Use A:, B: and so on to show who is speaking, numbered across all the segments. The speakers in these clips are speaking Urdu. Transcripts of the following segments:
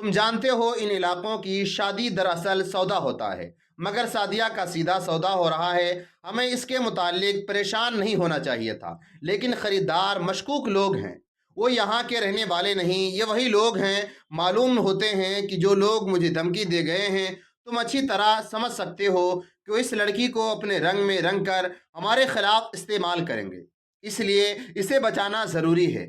A: تم جانتے ہو ان علاقوں کی شادی دراصل سودا ہوتا ہے، مگر سعدیہ کا سیدھا سودا ہو رہا ہے۔ ہمیں اس کے متعلق پریشان نہیں ہونا چاہیے تھا، لیکن خریدار مشکوک لوگ ہیں۔ وہ یہاں کے رہنے والے نہیں، یہ وہی لوگ ہیں۔ معلوم ہوتے ہیں کہ جو لوگ مجھے دھمکی دے گئے ہیں۔ تم اچھی طرح سمجھ سکتے ہو کہ وہ اس لڑکی کو اپنے رنگ میں رنگ کر ہمارے خلاف استعمال کریں گے۔ اس لیے اسے بچانا ضروری ہے،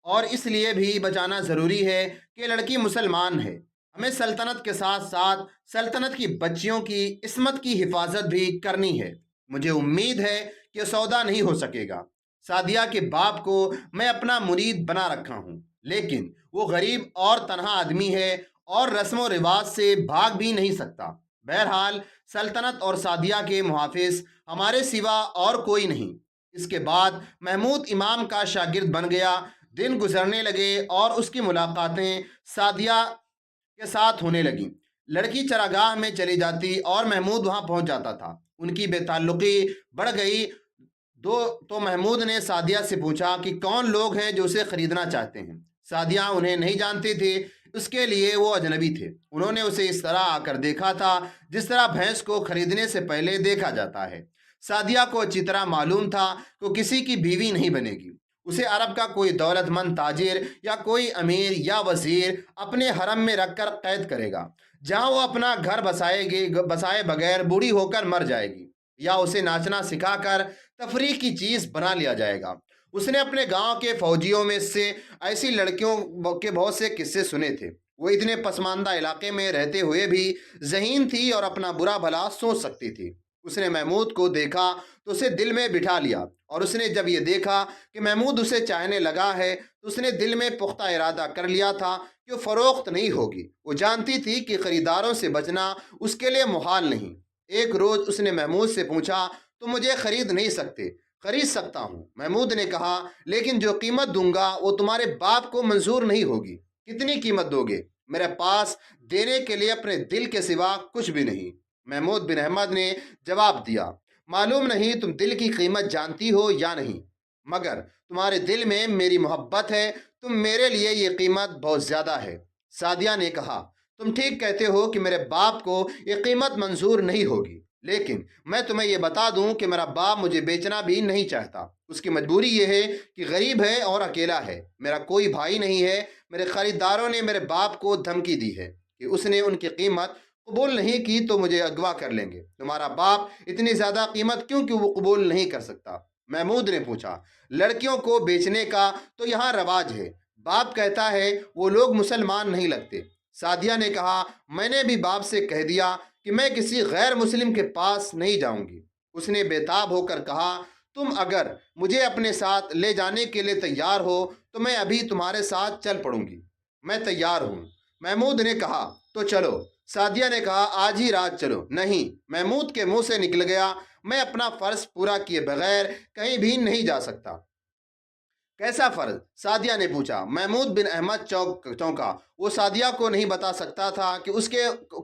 A: اور اس لیے بھی بچانا ضروری ہے کہ لڑکی مسلمان ہے۔ ہمیں سلطنت کے ساتھ ساتھ سلطنت کی بچیوں کی عصمت کی حفاظت بھی کرنی ہے۔ مجھے امید ہے کہ سودا نہیں ہو سکے گا۔ سعدیہ کے باپ کو میں اپنا مرید بنا رکھا ہوں، لیکن وہ غریب اور تنہا آدمی ہے اور رسم و رواج سے بھاگ بھی نہیں سکتا۔ بہرحال سلطنت اور سعدیہ کے محافظ ہمارے سوا اور کوئی نہیں۔ اس کے بعد محمود امام کا شاگرد بن گیا۔ دن گزرنے لگے اور اس کی ملاقاتیں سعدیہ کے ساتھ ہونے لگیں۔ لڑکی چراگاہ میں چلی جاتی اور محمود وہاں پہنچ جاتا تھا۔ ان کی بے تعلقی بڑھ گئی تو محمود نے سعدیہ سے پوچھا کہ کون لوگ ہیں جو اسے خریدنا چاہتے ہیں۔ سعدیہ انہیں نہیں جانتی تھی، اس کے لیے وہ اجنبی تھے۔ انہوں نے اسے اس طرح آ کر دیکھا تھا جس طرح بھینس کو خریدنے سے پہلے دیکھا جاتا ہے۔ سعدیہ کو اچھی طرح معلوم تھا کہ وہ کسی کی بیوی نہیں بنے گی۔ اسے عرب کا کوئی دولت مند تاجر یا کوئی امیر یا وزیر اپنے حرم میں رکھ کر قید کرے گا، جہاں وہ اپنا گھر بسائے بغیر بوڑھی ہو کر مر جائے گی، یا اسے ناچنا سکھا کر تفریح کی چیز بنا لیا جائے گا۔ اس نے اپنے گاؤں کے فوجیوں میں سے ایسی لڑکیوں کے بہت سے قصے سنے تھے۔ وہ اتنے پسماندہ علاقے میں رہتے ہوئے بھی ذہین تھی اور اپنا برا بھلا سوچ سکتی تھی۔ اس نے محمود کو دیکھا تو اسے دل میں بٹھا لیا، اور اس نے جب یہ دیکھا کہ محمود اسے چاہنے لگا ہے تو اس نے دل میں پختہ ارادہ کر لیا تھا کہ وہ فروخت نہیں ہوگی۔ وہ جانتی تھی کہ خریداروں سے بچنا اس کے لیے محال نہیں۔ ایک روز اس نے محمود سے پوچھا، تم مجھے خرید نہیں سکتے؟ خرید سکتا ہوں، محمود نے کہا، لیکن جو قیمت دوں گا وہ تمہارے باپ کو منظور نہیں ہوگی۔ کتنی قیمت دو گے؟ میرے پاس دینے کے لیے اپنے دل کے سوا کچھ بھی نہیں، محمود بن احمد نے جواب دیا۔ معلوم نہیں تم دل کی قیمت جانتی ہو یا نہیں، مگر تمہارے دل میں میری محبت ہے، تم میرے لیے یہ قیمت بہت زیادہ ہے۔ سعدیہ نے کہا، تم ٹھیک کہتے ہو کہ میرے باپ کو یہ قیمت منظور نہیں ہوگی، لیکن میں تمہیں یہ بتا دوں کہ میرا باپ مجھے بیچنا بھی نہیں چاہتا۔ اس کی مجبوری یہ ہے کہ غریب ہے اور اکیلا ہے، میرا کوئی بھائی نہیں ہے۔ میرے خریداروں نے میرے باپ کو دھمکی دی ہے کہ اس نے ان کی قیمت قبول نہیں کی تو مجھے اغوا کر لیں گے۔ تمہارا باپ اتنی زیادہ قیمت کیوں کہ وہ قبول نہیں کر سکتا؟ محمود نے پوچھا۔ لڑکیوں کو بیچنے کا تو یہاں رواج ہے، باپ کہتا ہے وہ لوگ مسلمان نہیں لگتے۔ سعدیہ نے کہا، میں نے بھی باپ سے کہہ دیا کہ میں کسی غیر مسلم کے پاس نہیں جاؤں گی۔ اس نے بے تاب ہو کر کہا، تم اگر مجھے اپنے ساتھ لے جانے کے لیے تیار ہو تو میں ابھی تمہارے ساتھ چل پڑوں گی۔ میں تیار ہوں، محمود نے کہا، تو چلو۔ سعدیہ نے کہا، آج ہی رات چلو۔ نہیں، محمود کے منہ سے نکل گیا، میں اپنا فرض پورا کیے بغیر کہیں بھی نہیں جا سکتا۔ کیسا فرض؟ سعدیہ نے پوچھا۔ محمود بن احمد چونکا۔ وہ سعدیہ کو نہیں بتا سکتا تھا کہ اس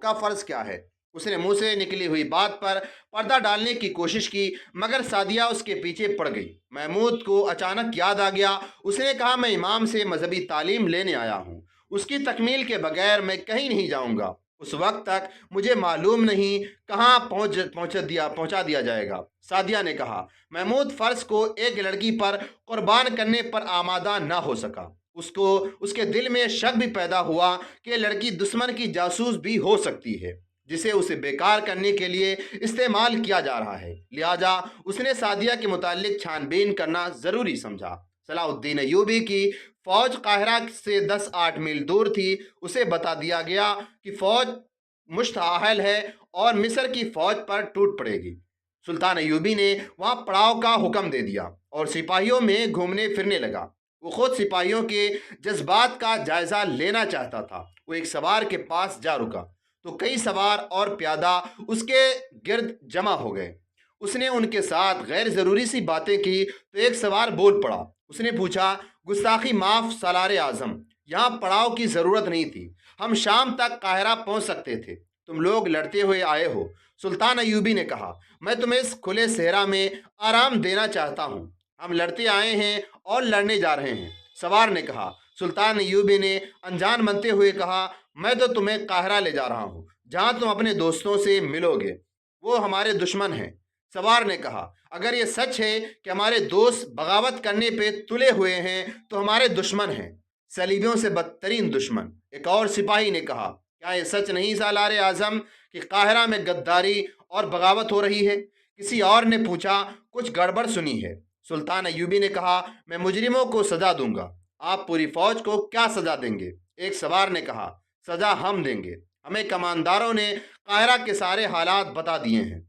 A: کا فرض کیا ہے۔ اس نے منہ سے نکلی ہوئی بات پر پردہ ڈالنے کی کوشش کی، مگر سعدیہ اس کے پیچھے پڑ گئی۔ محمود کو اچانک یاد آ گیا۔ اس نے کہا، میں امام سے مذہبی تعلیم لینے آیا ہوں، اس کی تکمیل کے بغیر میں کہیں نہیں جاؤں گا۔ اس وقت تک مجھے معلوم نہیں کہاں پہنچا دیا جائے گا۔ سعدیہ نے کہا۔ محمود فرض کو ایک لڑکی پر قربان کرنے پر آمادہ نہ ہو سکا۔ اس کے دل میں شک بھی پیدا ہوا کہ لڑکی دشمن کی جاسوس بھی ہو سکتی ہے، جسے اسے بیکار کرنے کے لیے استعمال کیا جا رہا ہے۔ لہذا اس نے سعدیہ کے متعلق چھان بین کرنا ضروری سمجھا۔ صلاح الدین ایوبی کی فوج قاہرہ سے 10-8 میل دور تھی۔ اسے بتا دیا گیا کہ فوج مشتعل ہے اور مصر کی فوج پر ٹوٹ پڑے گی۔ سلطان ایوبی نے وہاں پڑاؤ کا حکم دے دیا اور سپاہیوں میں گھومنے پھرنے لگا۔ وہ خود سپاہیوں کے جذبات کا جائزہ لینا چاہتا تھا۔ وہ ایک سوار کے پاس جا رکا تو کئی سوار اور پیادہ اس کے گرد جمع ہو گئے۔ اس نے ان کے ساتھ غیر ضروری سی باتیں کی تو ایک سوار بول پڑا۔ اس نے پوچھا، گستاخی معاف سالار اعظم، یہاں پڑاؤ کی ضرورت نہیں تھی، ہم شام تک قاہرہ پہنچ سکتے تھے، تم لوگ لڑتے ہوئے آئے ہو۔ سلطان ایوبی نے کہا، میں تمہیں اس کھلے صحرا میں آرام دینا چاہتا ہوں، ہم لڑتے آئے ہیں اور لڑنے جا رہے ہیں۔ سوار نے کہا۔ سلطان ایوبی نے انجان بنتے ہوئے کہا، میں تو تمہیں قاہرہ لے جا رہا ہوں جہاں تم اپنے دوستوں سے ملو گے، وہ ہمارے دشمن ہیں۔ سوار نے کہا، اگر یہ سچ ہے کہ ہمارے دوست بغاوت کرنے پہ تلے ہوئے ہیں تو ہمارے دشمن ہیں، صلیبیوں سے بدترین دشمن۔ ایک اور سپاہی نے کہا، کیا یہ سچ نہیں سالار اعظم کہ قاہرہ میں غداری اور بغاوت ہو رہی ہے؟ کسی اور نے پوچھا، کچھ گڑبڑ سنی ہے؟ سلطان ایوبی نے کہا، میں مجرموں کو سزا دوں گا، آپ پوری فوج کو کیا سزا دیں گے؟ ایک سوار نے کہا، سزا ہم دیں گے، ہمیں کمانداروں نے قاہرہ کے سارے حالات بتا دیے ہیں،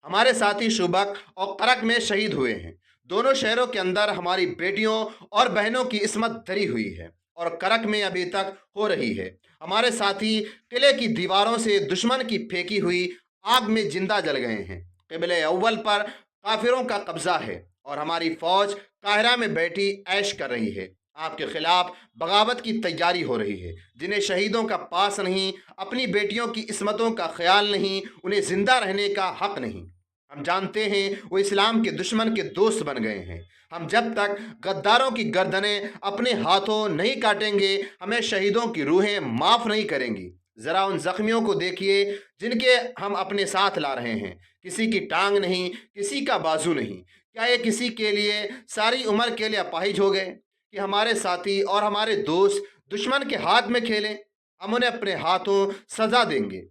A: ہمارے ساتھی شبک اور قرق میں شہید ہوئے ہیں، دونوں شہروں کے اندر ہماری بیٹیوں اور بہنوں کی عصمت دری ہوئی ہے اور قرق میں ابھی تک ہو رہی ہے، ہمارے ساتھی قلعے کی دیواروں سے دشمن کی پھینکی ہوئی آگ میں زندہ جل گئے ہیں، قبلہ اول پر کافروں کا قبضہ ہے اور ہماری فوج قاہرہ میں بیٹھی عیش کر رہی ہے، آپ کے خلاف بغاوت کی تیاری ہو رہی ہے، جنہیں شہیدوں کا پاس نہیں، اپنی بیٹیوں کی عصمتوں کا خیال نہیں، انہیں زندہ رہنے کا حق نہیں۔ ہم جانتے ہیں وہ اسلام کے دشمن کے دوست بن گئے ہیں، ہم جب تک غداروں کی گردنیں اپنے ہاتھوں نہیں کاٹیں گے، ہمیں شہیدوں کی روحیں معاف نہیں کریں گی۔ ذرا ان زخمیوں کو دیکھیے جن کے ہم اپنے ساتھ لا رہے ہیں، کسی کی ٹانگ نہیں، کسی کا بازو نہیں، کیا یہ کسی کے لیے ساری عمر کے لیے اپاہج ہو گئے کہ ہمارے ساتھی اور ہمارے دوست دشمن کے ہاتھ میں کھیلیں؟ ہم انہیں اپنے ہاتھوں سزا دیں گے۔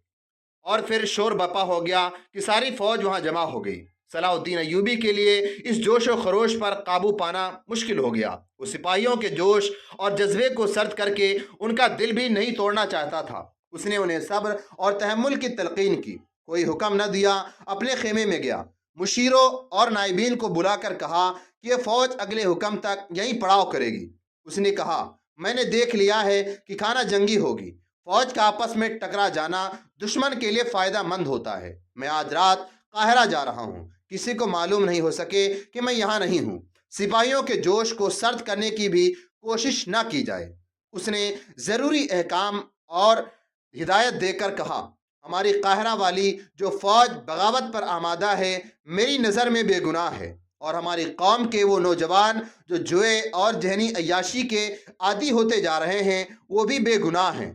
A: اور پھر شور بپا ہو گیا کہ ساری فوج وہاں جمع ہو گئی۔ صلاح الدین ایوبی کے لیے اس جوش و خروش پر قابو پانا مشکل ہو گیا، وہ سپاہیوں کے جوش اور جذبے کو سرد کر کے ان کا دل بھی نہیں توڑنا چاہتا تھا۔ اس نے انہیں صبر اور تحمل کی تلقین کی، کوئی حکم نہ دیا، اپنے خیمے میں گیا، مشیروں اور نائبین کو بلا کر کہا کہ یہ فوج اگلے حکم تک یہیں پڑاؤ کرے گی۔ اس نے کہا، میں نے دیکھ لیا ہے کہ کھانا جنگی ہوگی، فوج کا آپس میں ٹکرا جانا دشمن کے لیے فائدہ مند ہوتا ہے۔ میں آج رات قاہرہ جا رہا ہوں، کسی کو معلوم نہیں ہو سکے کہ میں یہاں نہیں ہوں، سپاہیوں کے جوش کو سرد کرنے کی بھی کوشش نہ کی جائے۔ اس نے ضروری احکام اور ہدایت دے کر کہا، ہماری قاہرہ والی جو فوج بغاوت پر آمادہ ہے میری نظر میں بے گناہ ہے، اور ہماری قوم کے وہ نوجوان جو جوئے اور ذہنی عیاشی کے عادی ہوتے جا رہے ہیں وہ بھی بے گناہ ہیں۔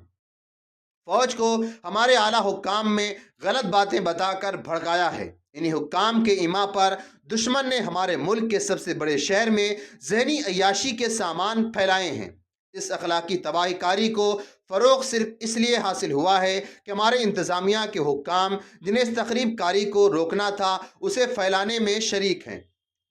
A: فوج کو ہمارے اعلیٰ حکام میں غلط باتیں بتا کر بھڑکایا ہے، انہی حکام کے ایما پر دشمن نے ہمارے ملک کے سب سے بڑے شہر میں ذہنی عیاشی کے سامان پھیلائے ہیں۔ اس اخلاقی تباہی کاری کو فروغ صرف اس لیے حاصل ہوا ہے کہ ہمارے انتظامیہ کے حکام جنہیں اس تخریب کاری کو روکنا تھا اسے پھیلانے میں شریک ہیں۔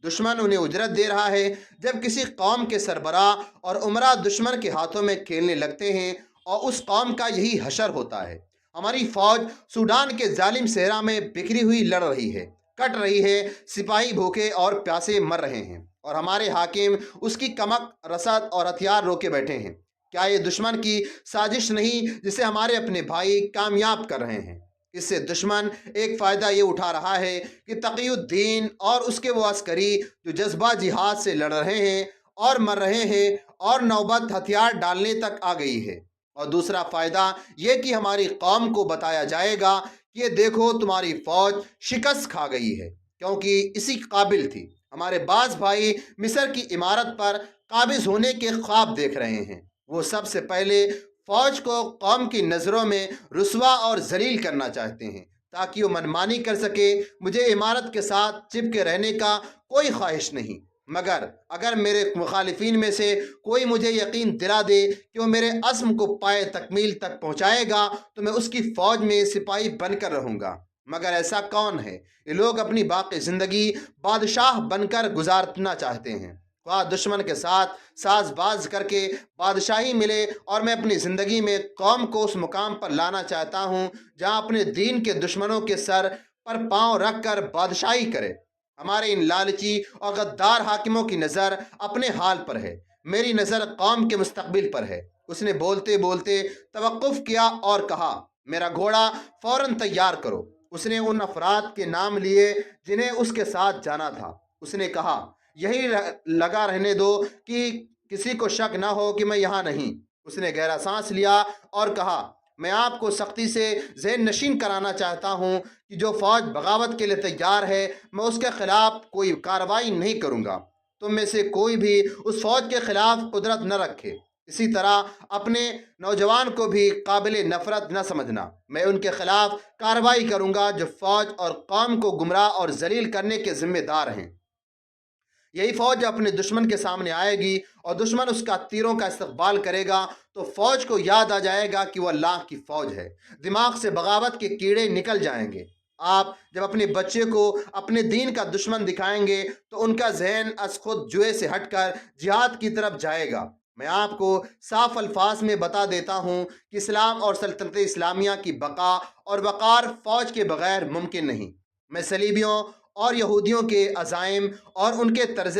A: دشمن انہیں اجرت دے رہا ہے۔ جب کسی قوم کے سربراہ اور امراء دشمن کے ہاتھوں میں کھیلنے لگتے ہیں اور اس قوم کا یہی حشر ہوتا ہے۔ ہماری فوج سوڈان کے ظالم صحرا میں بکھری ہوئی لڑ رہی ہے، کٹ رہی ہے، سپاہی بھوکے اور پیاسے مر رہے ہیں، اور ہمارے حاکم اس کی کمک رسد اور ہتھیار روکے بیٹھے ہیں۔ کیا یہ دشمن کی سازش نہیں جسے ہمارے اپنے بھائی کامیاب کر رہے ہیں؟ اس سے دشمن ایک فائدہ یہ اٹھا رہا ہے کہ تقی الدین اور اس کے وہ عسکری جو جذبہ جہاد سے لڑ رہے ہیں اور مر رہے ہیں، اور نوبت ہتھیار ڈالنے تک آ گئی ہے، اور دوسرا فائدہ یہ کہ ہماری قوم کو بتایا جائے گا کہ یہ دیکھو تمہاری فوج شکست کھا گئی ہے، کیونکہ اسی قابل تھی۔ ہمارے بعض بھائی مصر کی عمارت پر قابض ہونے کے خواب دیکھ رہے ہیں، وہ سب سے پہلے فوج کو قوم کی نظروں میں رسوا اور ذلیل کرنا چاہتے ہیں تاکہ وہ منمانی کر سکے۔ مجھے عمارت کے ساتھ چپکے رہنے کا کوئی خواہش نہیں، مگر اگر میرے مخالفین میں سے کوئی مجھے یقین دلا دے کہ وہ میرے عزم کو پائے تکمیل تک پہنچائے گا تو میں اس کی فوج میں سپاہی بن کر رہوں گا۔ مگر ایسا کون ہے؟ یہ لوگ اپنی باقی زندگی بادشاہ بن کر گزارنا چاہتے ہیں، خواہ دشمن کے ساتھ ساز باز کر کے بادشاہی ملے، اور میں اپنی زندگی میں قوم کو اس مقام پر لانا چاہتا ہوں جہاں اپنے دین کے دشمنوں کے سر پر پاؤں رکھ کر بادشاہی کرے۔ ہمارے ان لالچی اور غدار حاکموں کی نظر اپنے حال پر ہے، میری نظر قوم کے مستقبل پر ہے۔ اس نے بولتے بولتے توقف کیا اور کہا، میرا گھوڑا فوراً تیار کرو۔ اس نے ان افراد کے نام لیے جنہیں اس کے ساتھ جانا تھا۔ اس نے کہا، یہی لگا رہنے دو کہ کسی کو شک نہ ہو کہ میں یہاں نہیں۔ اس نے گہرا سانس لیا اور کہا، میں آپ کو سختی سے ذہن نشین کرانا چاہتا ہوں کہ جو فوج بغاوت کے لیے تیار ہے میں اس کے خلاف کوئی کارروائی نہیں کروں گا۔ تم میں سے کوئی بھی اس فوج کے خلاف قدرت نہ رکھے۔ اسی طرح اپنے نوجوان کو بھی قابل نفرت نہ سمجھنا۔ میں ان کے خلاف کارروائی کروں گا جو فوج اور قوم کو گمراہ اور ذلیل کرنے کے ذمہ دار ہیں۔ یہی فوج جب اپنے دشمن کے سامنے آئے گی اور دشمن اس کا تیروں کا استقبال کرے گا تو فوج کو یاد آ جائے گا کہ وہ اللہ کی فوج ہے۔ دماغ سے بغاوت کے کیڑے نکل جائیں گے۔ آپ جب اپنے بچے کو اپنے دین کا دشمن دکھائیں گے تو ان کا ذہن از خود جوئے سے ہٹ کر جہاد کی طرف جائے گا۔ میں آپ کو صاف الفاظ میں بتا دیتا ہوں کہ اسلام اور سلطنت اسلامیہ کی بقا اور وقار فوج کے بغیر ممکن نہیں۔ میں صلیبیوں اور یہودیوں کے عزائم اور ان کے طرز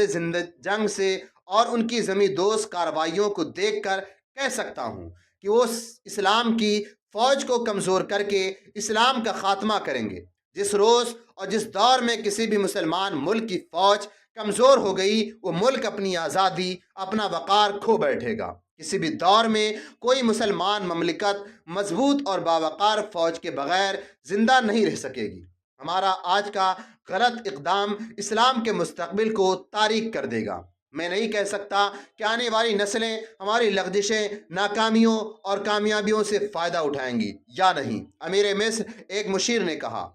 A: جنگ سے اور ان کی زمیں دوست کارروائیوں کو دیکھ کر کہہ سکتا ہوں کہ وہ اسلام کی فوج کو کمزور کر کے اسلام کا خاتمہ کریں گے۔ جس روز اور جس دور میں کسی بھی مسلمان ملک کی فوج کمزور ہو گئی وہ ملک اپنی آزادی اپنا وقار کھو بیٹھے گا۔ کسی بھی دور میں کوئی مسلمان مملکت مضبوط اور باوقار فوج کے بغیر زندہ نہیں رہ سکے گی۔ ہمارا آج کا غلط اقدام اسلام کے مستقبل کو تاریک کر دے گا۔ میں نہیں کہہ سکتا کہ آنے والی نسلیں ہماری لغزشیں، ناکامیوں اور کامیابیوں سے فائدہ اٹھائیں گی یا نہیں۔ امیر مصر ایک مشیر نے کہا،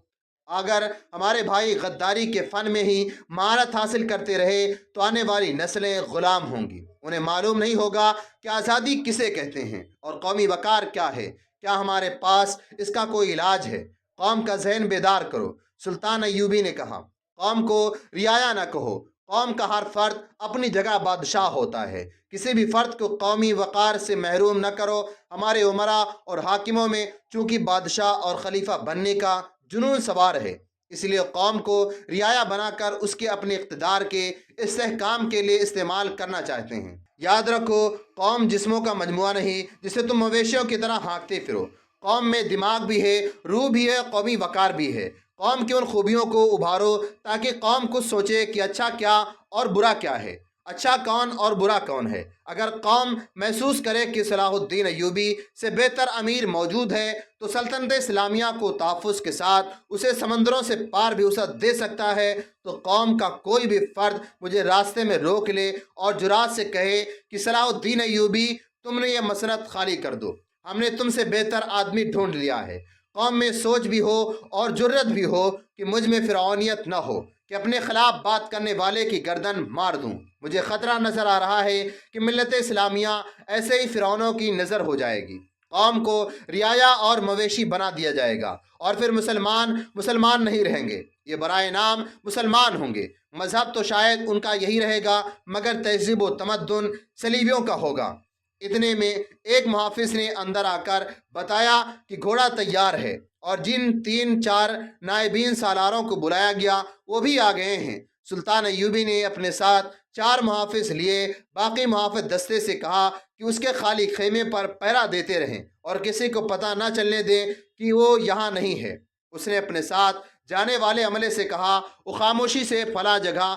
A: اگر ہمارے بھائی غداری کے فن میں ہی مہارت حاصل کرتے رہے تو آنے والی نسلیں غلام ہوں گی۔ انہیں معلوم نہیں ہوگا کہ آزادی کسے کہتے ہیں اور قومی وقار کیا ہے۔ کیا ہمارے پاس اس کا کوئی علاج ہے؟ قوم کا ذہن بیدار کرو۔ سلطان ایوبی نے کہا، قوم کو رعایا نہ کہو۔ قوم کا ہر فرد اپنی جگہ بادشاہ ہوتا ہے۔ کسی بھی فرد کو قومی وقار سے محروم نہ کرو۔ ہمارے امراء اور حاکموں میں چونکہ بادشاہ اور خلیفہ بننے کا جنون سوار ہے، اس لیے قوم کو رعایا بنا کر اس کے اپنے اقتدار کے استحکام کے لیے استعمال کرنا چاہتے ہیں۔ یاد رکھو، قوم جسموں کا مجموعہ نہیں جسے تم مویشیوں کی طرح ہانکتے پھرو۔ قوم میں دماغ بھی ہے، روح بھی ہے، قومی وقار بھی ہے۔ قوم کی ان خوبیوں کو ابھارو تاکہ قوم خود سوچے کہ اچھا کیا اور برا کیا ہے، اچھا کون اور برا کون ہے۔ اگر قوم محسوس کرے کہ صلاح الدین ایوبی سے بہتر امیر موجود ہے تو سلطنت اسلامیہ کو تحفظ کے ساتھ اسے سمندروں سے پار بھی وسعت دے سکتا ہے، تو قوم کا کوئی بھی فرد مجھے راستے میں روک لے اور جرات سے کہے کہ صلاح الدین ایوبی تم نے یہ مسند خالی کر دو، ہم نے تم سے بہتر آدمی ڈھونڈ لیا ہے۔ قوم میں سوچ بھی ہو اور جرت بھی ہو کہ مجھ میں فرعونیت نہ ہو کہ اپنے خلاف بات کرنے والے کی گردن مار دوں۔ مجھے خطرہ نظر آ رہا ہے کہ ملت اسلامیہ ایسے ہی فرعونوں کی نظر ہو جائے گی۔ قوم کو رعایا اور مویشی بنا دیا جائے گا اور پھر مسلمان نہیں رہیں گے، یہ برائے نام مسلمان ہوں گے۔ مذہب تو شاید ان کا یہی رہے گا مگر تہذیب و تمدن صلیبیوں کا ہوگا۔ اتنے میں ایک محافظ نے اندر آ کر بتایا کہ گھوڑا تیار ہے اور جن 3-4 نائبین سالاروں کو بلایا گیا وہ بھی آ گئے ہیں۔ سلطان ایوبی نے اپنے ساتھ 4 محافظ لیے، باقی محافظ دستے سے کہا کہ اس کے خالی خیمے پر پہرا دیتے رہیں اور کسی کو پتہ نہ چلنے دیں کہ وہ یہاں نہیں ہے۔ اس نے اپنے ساتھ جانے والے عملے سے کہا وہ خاموشی سے فلاں جگہ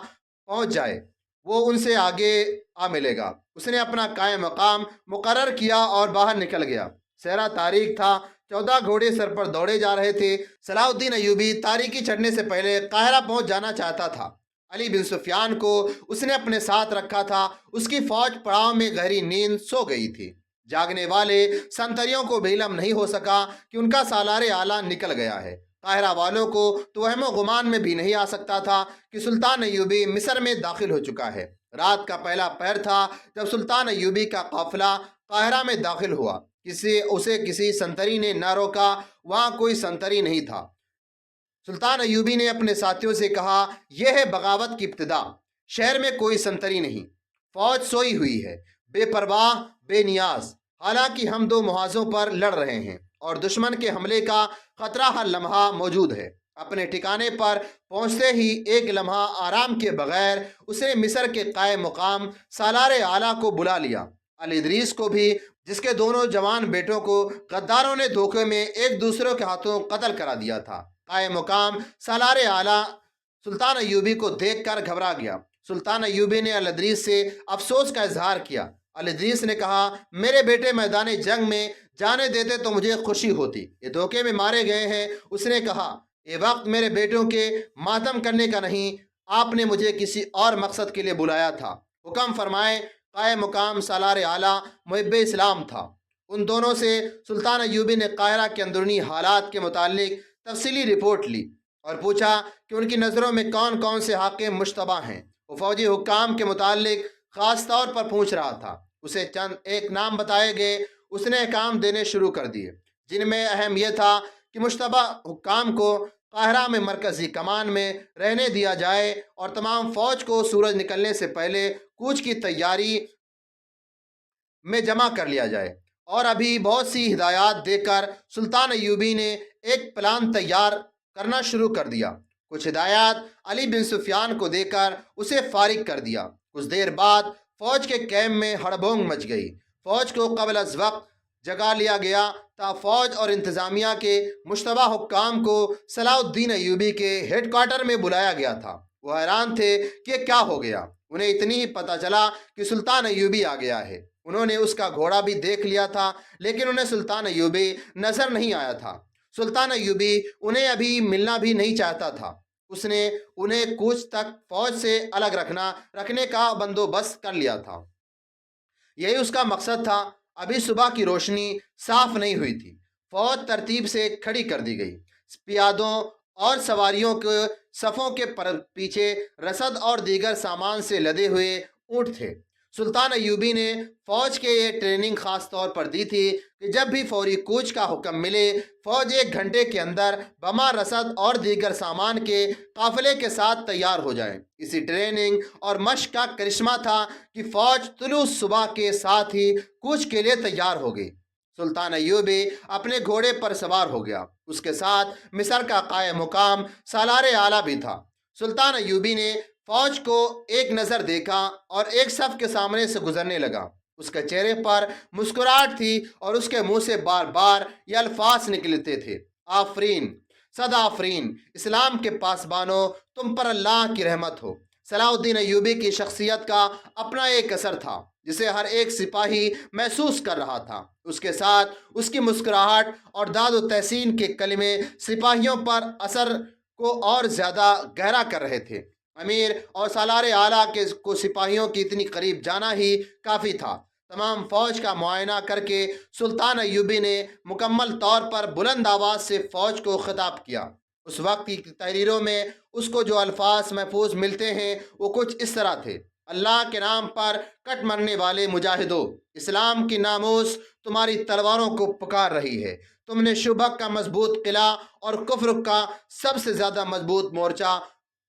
A: پہنچ جائے، وہ ان سے آگے آ ملے گا۔ اس نے اپنا قائم مقام مقرر کیا اور باہر نکل گیا۔ صحرا تاریک تھا، 14 گھوڑے سر پر دوڑے جا رہے تھے۔ صلاح الدین ایوبی تاریکی چڑھنے سے پہلے قاہرہ پہنچ جانا چاہتا تھا۔ علی بن سفیان کو اس نے اپنے ساتھ رکھا تھا۔ اس کی فوج پڑاؤ میں گہری نیند سو گئی تھی۔ جاگنے والے سنتریوں کو بھی علم نہیں ہو سکا کہ ان کا سالار اعلیٰ نکل گیا ہے۔ قاہرہ والوں کو تو وہم و گمان میں بھی نہیں آ سکتا تھا کہ سلطان ایوبی مصر میں داخل ہو چکا ہے۔ رات کا پہلا پہر تھا جب سلطان ایوبی کا قافلہ قاہرہ میں داخل ہوا۔ اسے کسی سنتری نے نہ روکا، وہاں کوئی سنتری نہیں تھا۔ سلطان ایوبی نے اپنے ساتھیوں سے کہا، یہ ہے بغاوت کی ابتدا، شہر میں کوئی سنتری نہیں، فوج سوئی ہوئی ہے، بے پرواہ، بے نیاز، حالانکہ ہم 2 محاذوں پر لڑ رہے ہیں اور دشمن کے حملے کا خطرہ ہر لمحہ موجود ہے۔ اپنے ٹھکانے پر پہنچتے ہی ایک لمحہ آرام کے بغیر اس نے مصر کے قائم مقام سالار اعلیٰ کو بلا لیا، الادریس کو بھی، جس کے دونوں جوان بیٹوں کو غداروں نے دھوکے میں ایک دوسرے کے ہاتھوں قتل کرا دیا تھا۔ قائم مقام سالار اعلیٰ سلطان ایوبی کو دیکھ کر گھبرا گیا۔ سلطان ایوبی نے الادریس سے افسوس کا اظہار کیا۔ الادریس نے کہا، میرے بیٹے میدان جنگ میں جانے دیتے تو مجھے خوشی ہوتی، یہ دھوکے میں مارے گئے ہیں۔ اس نے کہا، یہ وقت میرے بیٹوں کے ماتم کرنے کا نہیں، آپ نے مجھے کسی اور مقصد کے لیے بلایا تھا، حکم فرمائیں قائم مقام سالار اعلیٰ محب اسلام تھا۔ ان دونوں سے سلطان ایوبی نے قاہرہ کے اندرونی حالات کے متعلق تفصیلی رپورٹ لی اور پوچھا کہ ان کی نظروں میں کون کون سے حاکم مشتبہ ہیں۔ وہ فوجی حکام کے متعلق خاص طور پر پوچھ رہا تھا۔ اسے چند ایک نام بتائے گئے، اس نے احکام دینے شروع کر دیے، جن میں اہم یہ تھا کہ مشتبہ حکام کو قاہرہ میں مرکزی کمان میں رہنے دیا جائے اور تمام فوج کو سورج نکلنے سے پہلے کوچ کی تیاری میں جمع کر لیا جائے۔ اور ابھی بہت سی ہدایات دے کر سلطان ایوبی نے ایک پلان تیار کرنا شروع کر دیا۔ کچھ ہدایات علی بن سفیان کو دے کر اسے فارغ کر دیا۔ کچھ دیر بعد فوج کے کیمپ میں ہڑبونگ مچ گئی۔ فوج کو قبل از وقت جگا لیا گیا تا فوج اور انتظامیہ کے مشتبہ حکام کو صلاح الدین ایوبی کے ہیڈ کوارٹر میں بلایا گیا تھا۔ وہ حیران تھے کہ کیا ہو گیا۔ انہیں اتنی ہی پتہ چلا کہ سلطان ایوبی آ گیا ہے۔ انہوں نے اس کا گھوڑا بھی دیکھ لیا تھا، لیکن انہیں سلطان ایوبی نظر نہیں آیا تھا۔ سلطان ایوبی انہیں ابھی ملنا بھی نہیں چاہتا تھا۔ اس نے انہیں کوچ تک فوج سے الگ رکھنے کا بندوبست کر لیا تھا۔ یہی اس کا مقصد تھا۔ ابھی صبح کی روشنی صاف نہیں ہوئی تھی۔ فوج ترتیب سے کھڑی کر دی گئی۔ پیادوں اور سواریوں کے صفوں کے پیچھے رسد اور دیگر سامان سے لدے ہوئے اونٹ تھے۔ سلطان ایوبی نے فوج کے یہ ٹریننگ خاص طور پر دی تھی کہ جب بھی فوری کوچ کا حکم ملے، فوج 1 گھنٹے کے اندر بما رسد اور دیگر سامان کے قافلے کے ساتھ تیار ہو جائے۔ اسی ٹریننگ اور مشق کا کرشمہ تھا کہ فوج طلوع صبح کے ساتھ ہی کوچ کے لیے تیار ہو گئی۔ سلطان ایوبی اپنے گھوڑے پر سوار ہو گیا۔ اس کے ساتھ مصر کا قائم مقام سالار اعلیٰ بھی تھا۔ سلطان ایوبی نے فوج کو ایک نظر دیکھا اور ایک صف کے سامنے سے گزرنے لگا۔ اس کے چہرے پر مسکراہٹ تھی اور اس کے منہ سے بار بار یہ الفاظ نکلتے تھے: آفرین، صد آفرین، اسلام کے پاسبانوں، تم پر اللہ کی رحمت ہو۔ صلاح الدین ایوبی کی شخصیت کا اپنا ایک اثر تھا جسے ہر ایک سپاہی محسوس کر رہا تھا۔ اس کے ساتھ اس کی مسکراہٹ اور داد و تحسین کے کلمے سپاہیوں پر اثر کو اور زیادہ گہرا کر رہے تھے۔ امیر اور سالار اعلیٰ کو سپاہیوں کی اتنی قریب جانا ہی کافی تھا۔ تمام فوج کا معائنہ کر کے سلطان ایوبی نے مکمل طور پر بلند آواز سے فوج کو خطاب کیا۔ اس وقت کی تحریروں میں اس کو جو الفاظ محفوظ ملتے ہیں وہ کچھ اس طرح تھے: اللہ کے نام پر کٹ مرنے والے مجاہدوں، اسلام کی ناموس تمہاری تلواروں کو پکار رہی ہے۔ تم نے شبہ کا مضبوط قلعہ اور کفر کا سب سے زیادہ مضبوط مورچہ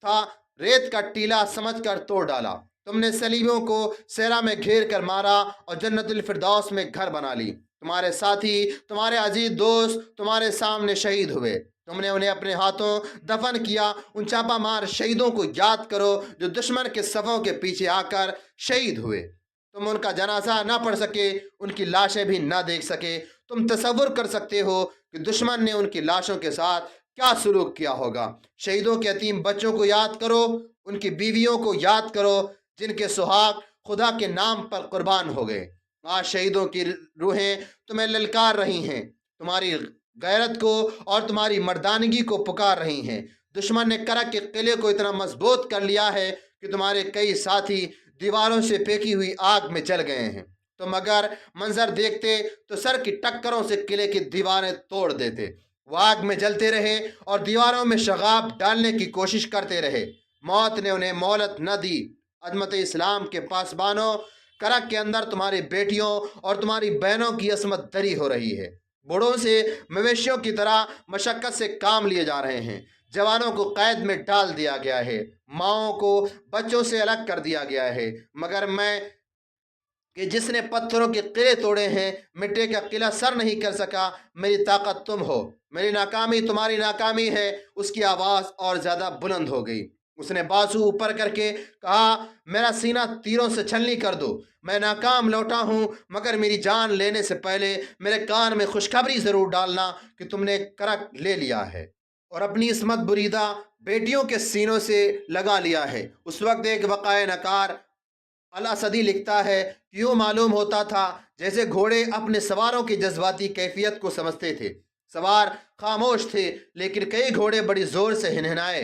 A: تھا ریت کا ٹیلا سمجھ کر توڑ ڈالا۔ تم نے صلیبیوں کو صحرا میں گھیر کر مارا اور جنت الفردوس میں گھر بنا لی۔ تمہارے ساتھی، تمہارے عزیز دوست تمہارے سامنے شہید ہوئے۔ تم نے انہیں اپنے ہاتھوں دفن کیا۔ ان چھاپا مار شہیدوں کو یاد کرو جو دشمن کے صفوں کے پیچھے آ کر شہید ہوئے۔ تم ان کا جنازہ نہ پڑھ سکے، ان کی لاشیں بھی نہ دیکھ سکے۔ تم تصور کر سکتے ہو کہ دشمن نے ان کی لاشوں کے ساتھ کیا سلوک کیا ہوگا۔ شہیدوں کے یتیم بچوں کو یاد کرو، ان کی بیویوں کو یاد کرو جن کے سہاگ خدا کے نام پر قربان ہو گئے۔ آج شہیدوں کی روحیں تمہیں للکار رہی ہیں، تمہاری غیرت کو اور تمہاری مردانگی کو پکار رہی ہیں۔ دشمن نے کرک کے قلعے کو اتنا مضبوط کر لیا ہے کہ تمہارے کئی ساتھی دیواروں سے پھینکی ہوئی آگ میں جل گئے ہیں۔ تم اگر منظر دیکھتے تو سر کی ٹکروں سے قلعے کی دیواریں توڑ دیتے۔ وہ آگ میں جلتے رہے اور دیواروں میں شغاب ڈالنے کی کوشش کرتے رہے۔ موت نے انہیں مہلت نہ دی۔ عظمت اسلام کے پاسبانوں، کرک کے اندر تمہاری بیٹیوں اور تمہاری بہنوں کی عصمت دری ہو رہی ہے۔ بوڑھوں سے مویشیوں کی طرح مشقت سے کام لیے جا رہے ہیں۔ جوانوں کو قید میں ڈال دیا گیا ہے، ماؤں کو بچوں سے الگ کر دیا گیا ہے۔ مگر میں کہ جس نے پتھروں کے قلعے توڑے ہیں، مٹی کا قلعہ سر نہیں کر سکا، میری طاقت تم ہو، میری ناکامی تمہاری ناکامی ہے۔ اس کی آواز اور زیادہ بلند ہو گئی۔ اس نے بازو اوپر کر کے کہا: میرا سینہ تیروں سے چھلنی کر دو۔ میں ناکام لوٹا ہوں، مگر میری جان لینے سے پہلے میرے کان میں خوشخبری ضرور ڈالنا کہ تم نے کرک لے لیا ہے اور اپنی عصمت بریدہ بیٹیوں کے سینوں سے لگا لیا ہے۔ اس وقت ایک وقائع نکار الاسدی لکھتا ہے کہ یوں معلوم ہوتا تھا جیسے گھوڑے اپنے سواروں کی جذباتی کیفیت کو سمجھتے تھے۔ سوار خاموش تھے، لیکن کئی گھوڑے بڑی زور سے ہنہنائے۔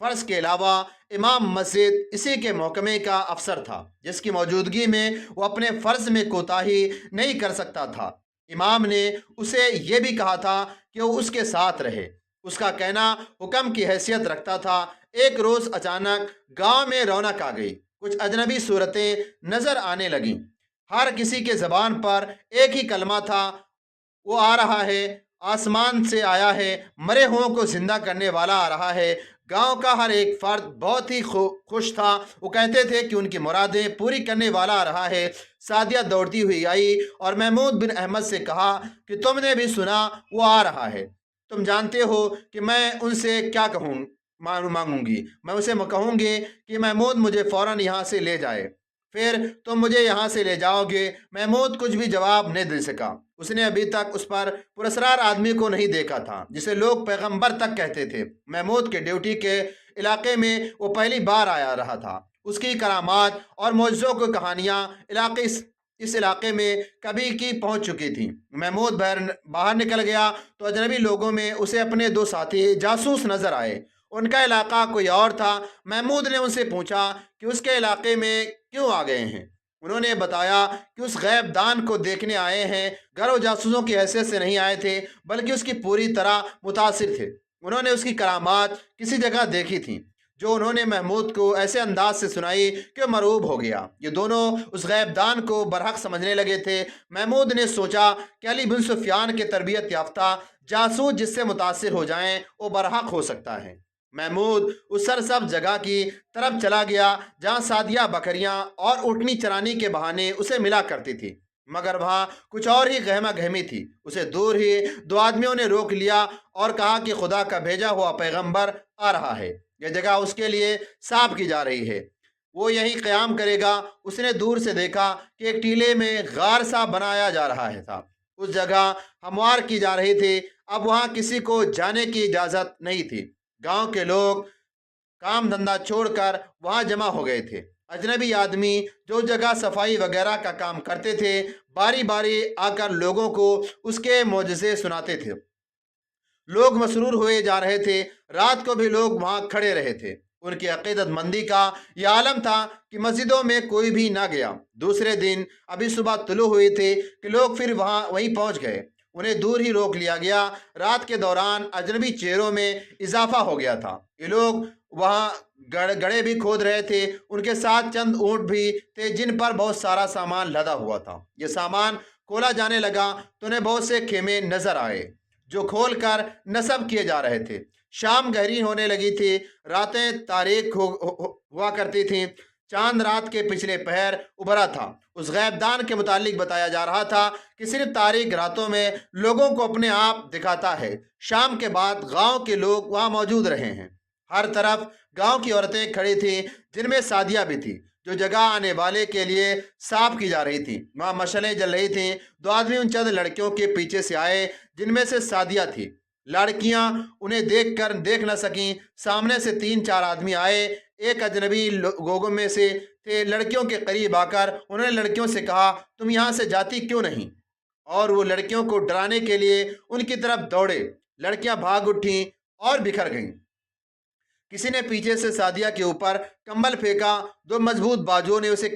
A: فرض کے علاوہ امام مسجد اسی کے محکمے کا افسر تھا، جس کی موجودگی میں وہ اپنے فرض میں کوتاہی نہیں کر سکتا تھا۔ امام نے اسے یہ بھی کہا تھا کہ وہ اس کے ساتھ رہے۔ اس کا کہنا حکم کی حیثیت رکھتا تھا۔ ایک روز اچانک گاؤں میں رونق آ گئی، کچھ اجنبی صورتیں نظر آنے لگیں۔ ہر کسی کے زبان پر ایک ہی کلمہ تھا، وہ آ رہا ہے، آسمان سے آیا ہے، مرے ہوں کو زندہ کرنے والا آ رہا ہے۔ گاؤں کا ہر ایک فرد بہت ہی خوش تھا۔ وہ کہتے تھے کہ ان کی مرادیں پوری کرنے والا آ رہا ہے۔ سعدیہ دوڑتی ہوئی آئی اور محمود بن احمد سے کہا کہ تم نے بھی سنا، وہ آ رہا ہے۔ تم جانتے ہو کہ میں ان سے کیا مانگوں گی۔ میں اسے کہوں گی کہ محمود مجھے فوراً یہاں سے لے جائے، پھر تم مجھے یہاں سے لے جاؤ گے۔ محمود کچھ بھی جواب نہیں دے سکا۔ اس نے ابھی تک اس پر پراسرار آدمی کو نہیں دیکھا تھا جسے لوگ پیغمبر تک کہتے تھے۔ محمود کے ڈیوٹی کے علاقے میں وہ پہلی بار آیا رہا تھا۔ اس کی کرامات اور معجزوں کی کہانیاں اس علاقے میں کبھی کی پہنچ چکی تھیں۔ محمود باہر نکل گیا تو اجنبی لوگوں میں اسے اپنے دو ساتھی جاسوس نظر آئے۔ ان کا علاقہ کوئی اور تھا۔ محمود نے ان سے پوچھا کہ اس کے علاقے میں کیوں آ گئے ہیں۔ انہوں نے بتایا کہ اس غیب دان کو دیکھنے آئے ہیں۔ گر وہ جاسوسوں کی حیثیت سے نہیں آئے تھے بلکہ اس کی پوری طرح متاثر تھے۔ انہوں نے اس کی کرامات کسی جگہ دیکھی تھیں جو انہوں نے محمود کو ایسے انداز سے سنائی کہ وہ مرعوب ہو گیا۔ یہ دونوں اس غیب دان کو برحق سمجھنے لگے تھے۔ محمود نے سوچا کہ علی بن سفیان کے تربیت یافتہ جاسوس جس سے متاثر ہو جائیں وہ برحق ہو سکتا ہے۔ محمود اس سرسبز جگہ کی طرف چلا گیا جہاں سعدیہ بکریاں اور اونٹنی چرانے کے بہانے اسے ملا کرتی تھی، مگر وہاں کچھ اور ہی گہما گہمی تھی۔ اسے دور ہی دو آدمیوں نے روک لیا اور کہا کہ خدا کا بھیجا ہوا پیغمبر آ رہا ہے، یہ جگہ اس کے لیے صاف کی جا رہی ہے، وہ یہیں قیام کرے گا۔ اس نے دور سے دیکھا کہ ایک ٹیلے میں غار سا بنایا جا رہا تھا۔ اس جگہ ہموار کی جا رہی تھی۔ اب وہاں کسی کو جانے کی اجازت نہیں تھی۔ گاؤں کے لوگ کام دھندا چھوڑ کر وہاں جمع ہو گئے تھے۔ اجنبی آدمی جو جگہ صفائی وغیرہ کا کام کرتے تھے باری باری آ کر لوگوں کو اس کے معجزے سناتے تھے۔ لوگ مسرور ہوئے جا رہے تھے۔ رات کو بھی لوگ وہاں کھڑے رہے تھے۔ ان کی عقیدت مندی کا یہ عالم تھا کہ مسجدوں میں کوئی بھی نہ گیا۔ دوسرے دن ابھی صبح طلوع ہوئی تھی کہ لوگ پھر وہیں پہنچ گئے۔ انہیں دور ہی روک لیا گیا۔ رات کے دوران اجنبی چہروں میں اضافہ ہو گیا تھا۔ یہ لوگ وہاں گڑھے بھی کھود رہے تھے۔ ان کے ساتھ چند اونٹ بھی تھے جن پر بہت سارا سامان لدا ہوا تھا۔ یہ سامان کھولا جانے لگا تو انہیں بہت سے خیمے نظر آئے جو کھول کر نصب کیے جا رہے تھے۔ شام گہری ہونے لگی تھی، راتیں تاریک ہوا کرتی تھیں۔ چاند رات کے پچھلے پہر ابھرا تھا۔ اس غیب دان کے متعلق بتایا جا رہا تھا کہ صرف تاریک راتوں میں لوگوں کو اپنے آپ دکھاتا ہے۔ شام کے بعد گاؤں کے لوگ وہاں موجود رہے ہیں۔ ہر طرف گاؤں کی عورتیں کھڑی تھیں جن میں سعدیہ بھی تھی، جو جگہ آنے والے کے لیے صاف کی جا رہی تھی۔ وہاں مشعلیں جل رہی تھیں۔ دو آدمی ان چند لڑکیوں کے پیچھے سے آئے جن میں سے سعدیہ تھی۔ لڑکیاں انہیں دیکھ نہ سکیں۔ سامنے سے 3-4 آدمی آئے، ایک اجنبی لوگوں میں سے تھے۔ لڑکیوں کے قریب آ کر انہوں نے لڑکیوں سے کہا تم یہاں سے جاتی کیوں نہیں؟ اور وہ لڑکیوں کو ڈرانے کے لیے ان کی طرف دوڑے۔ لڑکیاں بھاگ اٹھیں اور بکھر گئیں۔ کسی نے پیچھے سے سعدیہ کے اوپر کمبل پھینکا۔ دو مضبوط بازوؤں نے اسے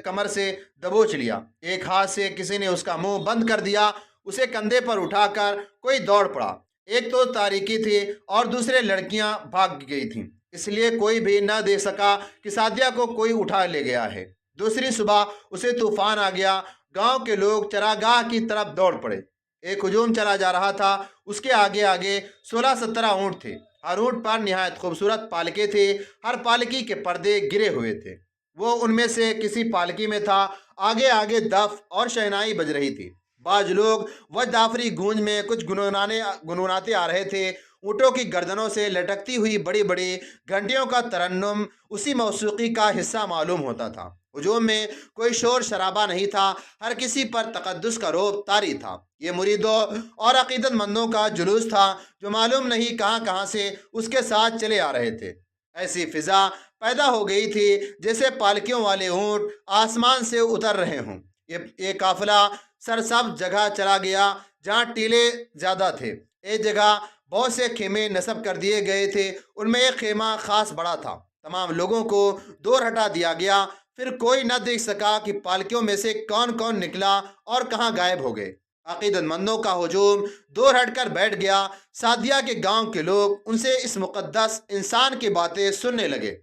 A: کمر سے دبوچ لیا۔ ایک ہاتھ سے کسی نے اس کا منہ بند کر دیا۔ اسے کندھے پر اٹھا کر کوئی دوڑ پڑا۔ ایک تو تاریکی تھی اور دوسرے لڑکیاں بھاگ گئی تھیں، اس لیے کوئی بھی نہ دیکھ سکا کہ سعدیہ کو کوئی اٹھا لے گیا ہے۔ دوسری صبح اسے طوفان آ گیا۔ گاؤں کے لوگ چراگاہ کی طرف دوڑ پڑے۔ ایک ہجوم چلا جا رہا تھا۔ اس کے آگے آگے 16-17 اونٹ تھے۔ ہر اونٹ پر نہایت خوبصورت پالکیں تھے۔ ہر پالکی کے پردے گرے ہوئے تھے۔ وہ ان میں سے کسی پالکی میں تھا۔ آگے آگے دف اور شہنائی بج رہی تھی۔ بعض لوگ وجد آفری گونج میں کچھ گنگناتے آ رہے تھے۔ اونٹوں کی گردنوں سے لٹکتی ہوئی بڑی بڑی گھنٹیوں کا ترنم اسی موسیقی کا حصہ معلوم ہوتا تھا۔ ہجوم میں کوئی شور شرابہ نہیں تھا۔ ہر کسی پر تقدس کا رعب طاری تھا۔ یہ مریدوں اور عقیدت مندوں کا جلوس تھا جو معلوم نہیں کہاں کہاں سے اس کے ساتھ چلے آ رہے تھے۔ ایسی فضا پیدا ہو گئی تھی جیسے پالکیوں والے اونٹ آسمان سے اتر رہے ہوں۔ یہ قافلہ سرسبز جگہ چلا گیا جہاں ٹیلے زیادہ تھے۔ ایک جگہ بہت سے خیمے نصب کر دیے گئے تھے، ان میں ایک خیمہ خاص بڑا تھا۔ تمام لوگوں کو دور ہٹا دیا گیا، پھر کوئی نہ دیکھ سکا کہ پالکیوں میں سے کون کون نکلا اور کہاں غائب ہو گئے۔ عقیدت مندوں کا ہجوم دور ہٹ کر بیٹھ گیا۔ سعدیہ کے گاؤں کے لوگ ان سے اس مقدس انسان کی باتیں سننے لگے۔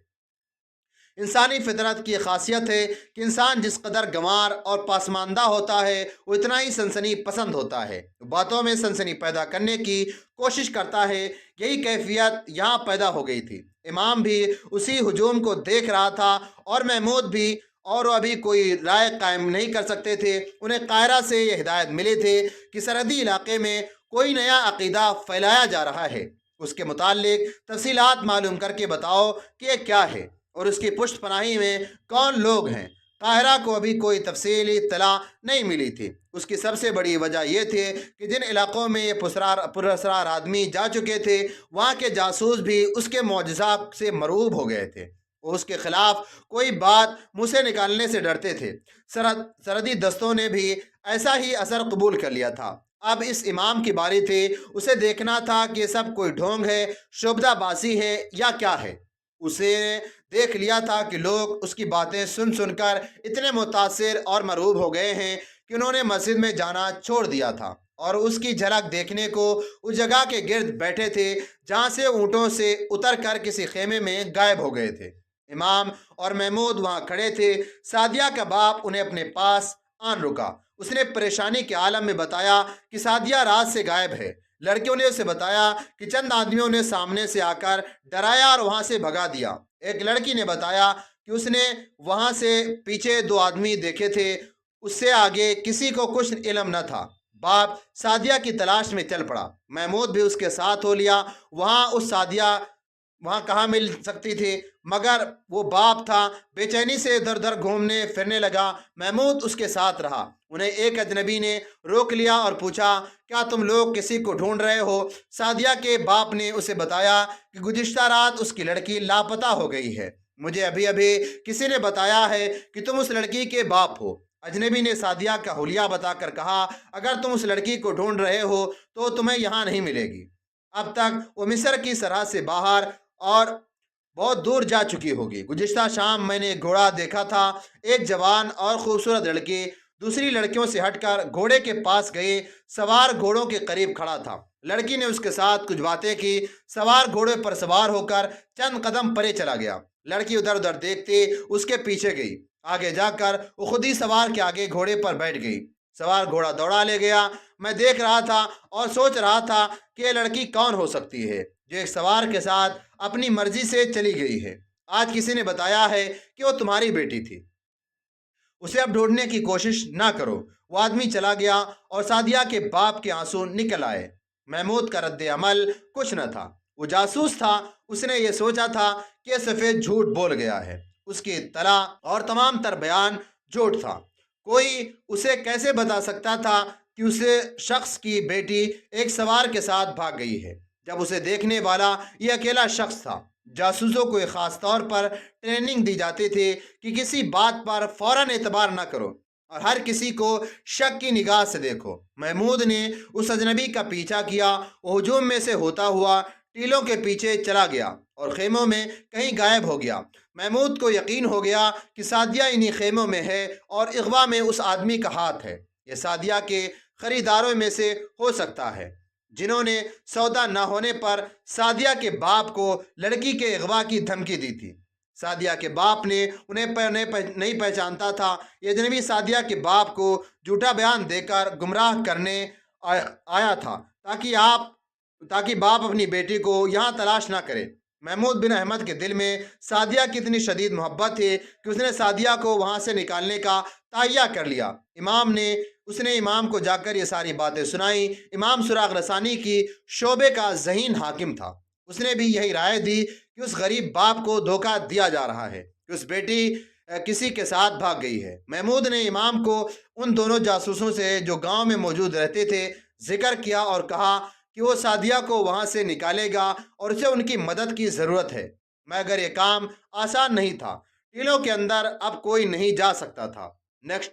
A: انسانی فطرت کی خاصیت ہے کہ انسان جس قدر گنوار اور پسماندہ ہوتا ہے وہ اتنا ہی سنسنی پسند ہوتا ہے، باتوں میں سنسنی پیدا کرنے کی کوشش کرتا ہے۔ یہی کیفیت یہاں پیدا ہو گئی تھی۔ امام بھی اسی ہجوم کو دیکھ رہا تھا اور محمود بھی، اور وہ ابھی کوئی رائے قائم نہیں کر سکتے تھے۔ انہیں قاہرہ سے یہ ہدایت ملی تھی کہ سرحدی علاقے میں کوئی نیا عقیدہ پھیلایا جا رہا ہے، اس کے متعلق تفصیلات معلوم کر کے بتاؤ کہ یہ کیا ہے اور اس کی پشت پناہی میں کون لوگ ہیں۔ قاہرہ کو ابھی کوئی تفصیلی اطلاع نہیں ملی تھی۔ اس کی سب سے بڑی وجہ یہ تھی کہ جن علاقوں میں یہ پراسرار آدمی جا چکے تھے وہاں کے جاسوس بھی اس کے معجزات سے مرعوب ہو گئے تھے۔ وہ اس کے خلاف کوئی بات منہ سے نکالنے سے ڈرتے تھے۔ سرحدی دستوں نے بھی ایسا ہی اثر قبول کر لیا تھا۔ اب اس امام کی باری تھی، اسے دیکھنا تھا کہ یہ سب کوئی ڈھونگ ہے، شعبدہ بازی ہے یا کیا ہے۔ اسے دیکھ لیا تھا کہ لوگ اس کی باتیں سن سن کر اتنے متاثر اور مرعوب ہو گئے ہیں کہ انہوں نے مسجد میں جانا چھوڑ دیا تھا اور اس کی جھلک دیکھنے کو اس جگہ کے گرد بیٹھے تھے جہاں سے اونٹوں سے اتر کر کسی خیمے میں غائب ہو گئے تھے۔ امام اور محمود وہاں کھڑے تھے۔ سعدیہ کا باپ انہیں اپنے پاس آن رکا۔ اس نے پریشانی کے عالم میں بتایا کہ سعدیہ رات سے غائب ہے۔ لڑکیوں نے اسے بتایا کہ چند آدمیوں نے سامنے سے آ کر ڈرایا اور وہاں سے بھگا دیا۔ ایک لڑکی نے بتایا کہ اس نے وہاں سے پیچھے 2 آدمی دیکھے تھے، اس سے آگے کسی کو کچھ علم نہ تھا۔ باپ سعدیہ کی تلاش میں چل پڑا۔ محمود بھی اس کے ساتھ ہو لیا۔ وہاں کہاں مل سکتی تھی، مگر وہ باپ تھا، بے چینی سے ادھر ادھر گھومنے پھرنے لگا۔ محمود اس کے ساتھ رہا۔ انہیں ایک اجنبی نے روک لیا اور پوچھا، کیا تم لوگ کسی کو ڈھونڈ رہے ہو؟ سعدیہ کے باپ نے اسے بتایا کہ گزشتہ رات اس کی لڑکی لاپتہ ہو گئی ہے۔ مجھے ابھی ابھی کسی نے بتایا ہے کہ تم اس لڑکی کے باپ ہو۔ اجنبی نے سعدیہ کا حلیہ بتا کر کہا، اگر تم اس لڑکی کو ڈھونڈ رہے ہو تو تمہیں یہاں نہیں ملے گی۔ اب تک وہ مصر کی سرحد سے باہر اور بہت دور جا چکی ہوگی۔ گزشتہ شام میں نے ایک گھوڑا دیکھا تھا۔ ایک جوان اور خوبصورت لڑکی دوسری لڑکیوں سے ہٹ کر گھوڑے کے پاس گئی، سوار گھوڑوں کے قریب کھڑا تھا۔ لڑکی نے اس کے ساتھ کچھ باتیں کی۔ سوار گھوڑے پر سوار ہو کر چند قدم پرے چلا گیا۔ لڑکی ادھر ادھر دیکھتی اس کے پیچھے گئی۔ آگے جا کر وہ خود ہی سوار کے آگے گھوڑے پر بیٹھ گئی۔ سوار گھوڑا دوڑا لے گیا۔ میں دیکھ رہا تھا اور سوچ رہا تھا کہ یہ لڑکی کون ہو سکتی ہے جو ایک سوار کے ساتھ اپنی مرضی سے چلی گئی ہے۔ آج کسی نے بتایا ہے کہ وہ تمہاری بیٹی تھی۔ اسے اب ڈھونڈنے کی کوشش نہ کرو۔ وہ آدمی چلا گیا اور سعدیہ کے باپ کے آنسو نکل آئے۔ محمود کا رد عمل کچھ نہ تھا۔ وہ جاسوس تھا۔ اس نے یہ سوچا تھا کہ یہ سفید جھوٹ بول گیا ہے۔ اس کی اطلاع اور تمام تر بیان جھوٹ تھا۔ کوئی اسے کیسے بتا سکتا تھا کہ اسے شخص کی بیٹی ایک سوار کے ساتھ بھاگ گئی ہے جب اسے دیکھنے والا یہ اکیلا شخص تھا؟ جاسوسوں کو خاص طور پر ٹریننگ دی جاتی تھی کہ کسی بات پر فوراً اعتبار نہ کرو اور ہر کسی کو شک کی نگاہ سے دیکھو۔ محمود نے اس اجنبی کا پیچھا کیا۔ وہ ہجوم میں سے ہوتا ہوا ٹیلوں کے پیچھے چلا گیا اور خیموں میں کہیں غائب ہو گیا۔ محمود کو یقین ہو گیا کہ سعدیہ انہی خیموں میں ہے اور اغوا میں اس آدمی کا ہاتھ ہے۔ یہ سعدیہ کے خریداروں میں سے ہو سکتا ہے جنہوں نے سودا نہ ہونے پر سعدیہ کے باپ کو لڑکی کے اغوا کی دھمکی دی تھی۔ سعدیہ کے باپ نے انہیں نہیں پہچانتا تھا۔ یہ اجنبی سعدیہ کے باپ کو جھوٹا بیان دے کر گمراہ کرنے آیا تھا تاکہ باپ اپنی بیٹی کو یہاں تلاش نہ کرے۔ محمود بن احمد کے دل میں سعدیہ کی اتنی شدید محبت تھی کہ اس نے سعدیہ کو وہاں سے نکالنے کا تہیہ کر لیا۔ اس نے امام کو جا کر یہ ساری باتیں سنائیں۔ امام سراغ رسانی کی شعبے کا ذہین حاکم تھا۔ اس نے بھی یہی رائے دی کہ اس غریب باپ کو دھوکہ دیا جا رہا ہے کہ اس بیٹی کسی کے ساتھ بھاگ گئی ہے۔ محمود نے امام کو ان دونوں جاسوسوں سے جو گاؤں میں موجود رہتے تھے ذکر کیا اور کہا کہ وہ سعدیہ کو وہاں سے نکالے گا اور اسے ان کی مدد کی ضرورت ہے، مگر یہ کام آسان نہیں تھا۔ ٹیلوں کے اندر اب کوئی نہیں جا سکتا تھا۔ نیکسٹ